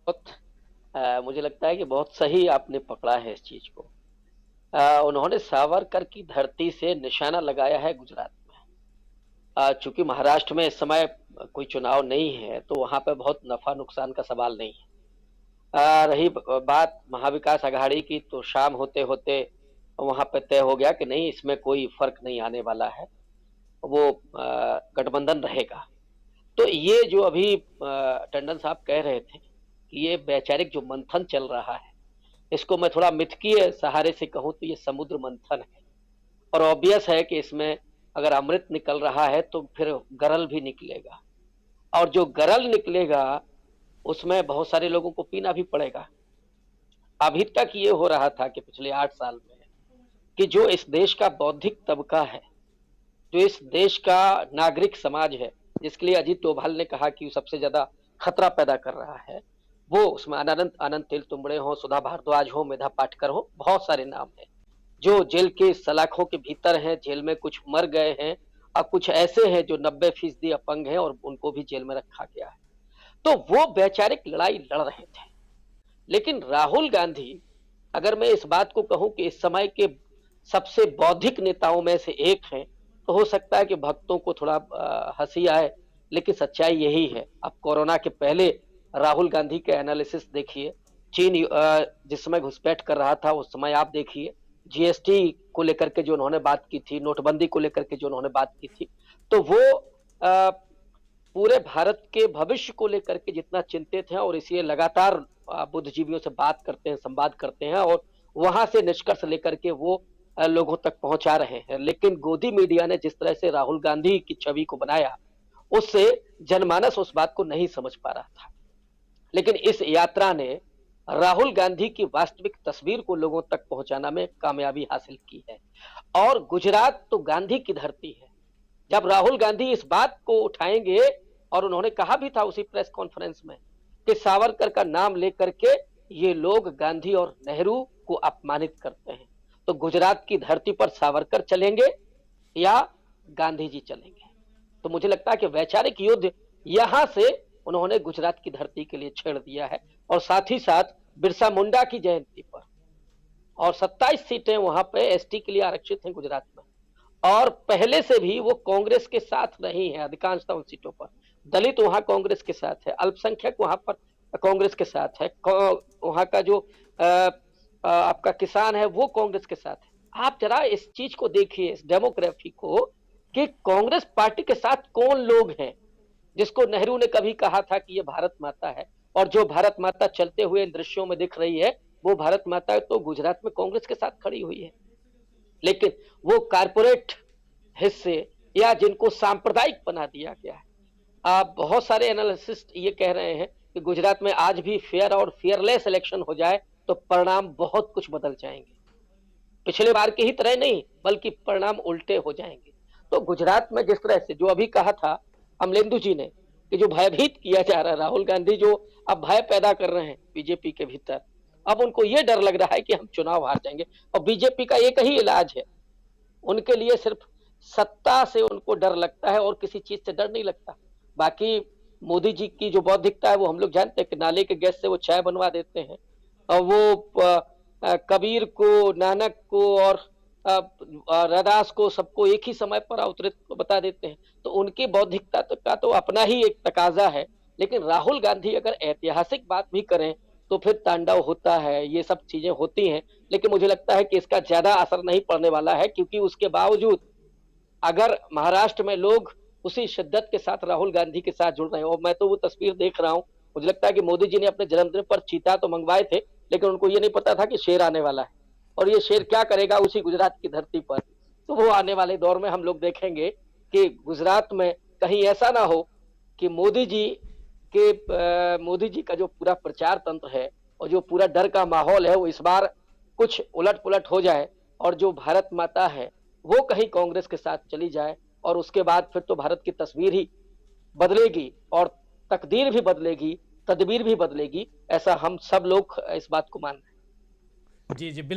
बहुत मुझे लगता है कि बहुत सही आपने पकड़ा है इस चीज़ को। उन्होंने सावरकर की धरती से निशाना लगाया है गुजरात में। चूँकि महाराष्ट्र में इस समय कोई चुनाव नहीं है, तो वहाँ पे बहुत नफ़ा-नुकसान का सवाल नहीं है। रही ब बात महाविकास आघाड़ी की, तो शाम होते-होते वहाँ पे तय हो गया कि नहीं, इसमें कोई फ़र्क नहीं आने वाला है। वो गठबंधन रहेगा। तो ये जो अभी टंडन साहब कह रहे थे कि ये वैचारिक जो मंथन चल रहा है, इसको मैं थोड़ा मिथकीय सहारे से कहूँ तो ये समुद्र मंथन है। और ऑब्वियस है कि इसमें अगर अमृत निकल रहा है तो फिर गरल भी निकलेगा, और जो गरल निकलेगा उसमें बहुत सारे लोगों को पीना भी पड़ेगा। अभी तक ये हो रहा था कि पिछले 8 साल में कि जो इस देश का बौद्धिक तबका है, जो इस देश का नागरिक समाज है, जिसके लिए अजीत डोभाल ने कहा कि सबसे ज़्यादा खतरा पैदा कर रहा है, वो उसमें अनंत अनंत तेलतुंबड़े हों, सुधा भारद्वाज हो, मेधा पाटकर हो, बहुत सारे नाम हैं, जो जेल के सलाखों के भीतर हैं, जेल में कुछ मर गए हैं और कुछ ऐसे हैं जो 90% अपंग हैं और उनको भी जेल में रखा गया है। तो वो वैचारिक लड़ाई लड़ रहे थे। लेकिन राहुल गांधी, अगर मैं इस बात को कहूं कि इस समय के सबसे बौद्धिक नेताओं में से एक हैं, तो हो सकता है कि भक्तों को थोड़ा हंसी आए, लेकिन सच्चाई यही है। अब कोरोना के पहले राहुल गांधी के एनालिसिस देखिए, चीन जिस समय घुसपैठ कर रहा था उस समय आप देखिए, जीएसटी को लेकर के जो उन्होंने बात की थी, नोटबंदी को लेकर के जो उन्होंने बात की थी, तो वो पूरे भारत के भविष्य को लेकर के जितना चिंतित हैं, और इसलिए लगातार बुद्धिजीवियों से बात करते हैं, संवाद करते हैं, और वहां से निष्कर्ष लेकर के वो लोगों तक पहुंचा रहे हैं। लेकिन गोदी मीडिया ने जिस तरह से राहुल गांधी की छवि को बनाया, उससे जनमानस उस बात को नहीं समझ पा रहा था। लेकिन इस यात्रा ने राहुल गांधी की वास्तविक तस्वीर को लोगों तक पहुंचाना में कामयाबी हासिल की है। और गुजरात तो गांधी की धरती है। जब राहुल गांधी इस बात को उठाएंगे, और उन्होंने कहा भी था उसी प्रेस कॉन्फ्रेंस में कि सावरकर का नाम लेकर के ये लोग गांधी और नेहरू को अपमानित करते हैं, तो गुजरात की धरती पर सावरकर चलेंगे या गांधी जी चलेंगे। तो मुझे लगता है कि वैचारिक युद्ध यहां से उन्होंने गुजरात की धरती के लिए छेड़ दिया है, और साथ ही साथ बिरसा मुंडा की जयंती पर, और 27 सीटें वहां पे एसटी के लिए आरक्षित हैं गुजरात में, और पहले से भी वो कांग्रेस के साथ रही है अधिकांशतः उन सीटों पर। दलित वहां कांग्रेस के साथ है, अल्पसंख्यक वहां पर कांग्रेस के साथ है, वहां का जो आपका किसान है वो कांग्रेस के साथ है। आप जरा इस चीज को देखिए, इस डेमोग्राफी को, कि कांग्रेस पार्टी के साथ कौन लोग हैं जिसको नेहरू ने कभी कहा था कि ये भारत माता है, और जो भारत माता चलते हुए इन दृश्यों में दिख रही है, वो भारत माता तो गुजरात में कांग्रेस के साथ खड़ी हुई है। लेकिन वो कारपोरेट हिस्से, या जिनको सांप्रदायिक बना दिया गया है। बहुत सारे एनालिसिस्ट ये कह रहे हैं कि गुजरात में आज भी फेयर और फेयरलेस इलेक्शन हो जाए तो परिणाम बहुत कुछ बदल जाएंगे। पिछले बार की ही तरह नहीं, बल्कि परिणाम उल्टे हो जाएंगे। तो गुजरात में जिस तरह से जो अभी कहा था अमलेंदु जी ने, कि जो भयभीत किया जा रहा है, राहुल गांधी जो अब भय पैदा कर रहे हैं बीजेपी के भीतर, अब उनको ये डर लग रहा है कि हम चुनाव हार जाएंगे। और बीजेपी का एक ही इलाज है, उनके लिए सिर्फ सत्ता से उनको डर लगता है, और किसी चीज से डर नहीं लगता। बाकी मोदी जी की जो बौद्धिकता है वो हम लोग जानते हैं कि नाले के गैस से वो चाय बनवा देते हैं, और वो कबीर को, नानक को और रैदास को, सबको एक ही समय पर अवतरित बता देते हैं। तो उनकी बौद्धिकता का तो अपना ही एक तकाजा है। लेकिन राहुल गांधी अगर ऐतिहासिक बात भी करें तो फिर तांडव होता है, ये सब चीजें होती हैं। लेकिन मुझे लगता है कि इसका ज्यादा असर नहीं पड़ने वाला है, क्योंकि उसके बावजूद अगर महाराष्ट्र में लोग उसी शिद्दत के साथ राहुल गांधी के साथ जुड़ रहे हैं, और मैं तो वो तस्वीर देख रहा हूँ, मुझे लगता है कि मोदी जी ने अपने जन्मदिन पर चीता तो मंगवाए थे, लेकिन उनको ये नहीं पता था कि शेर आने वाला है, और ये शेर क्या करेगा उसी गुजरात की धरती पर। तो वो आने वाले दौर में हम लोग देखेंगे कि गुजरात में कहीं ऐसा ना हो कि मोदी जी का जो पूरा प्रचार तंत्र है और जो पूरा डर का माहौल है, वो इस बार कुछ उलट पुलट हो जाए, और जो भारत माता है वो कहीं कांग्रेस के साथ चली जाए, और उसके बाद फिर तो भारत की तस्वीर ही बदलेगी, और तकदीर भी बदलेगी, तदबीर भी बदलेगी। ऐसा हम सब लोग इस बात को मान रहे हैं। जी, जी, बिल्कुल।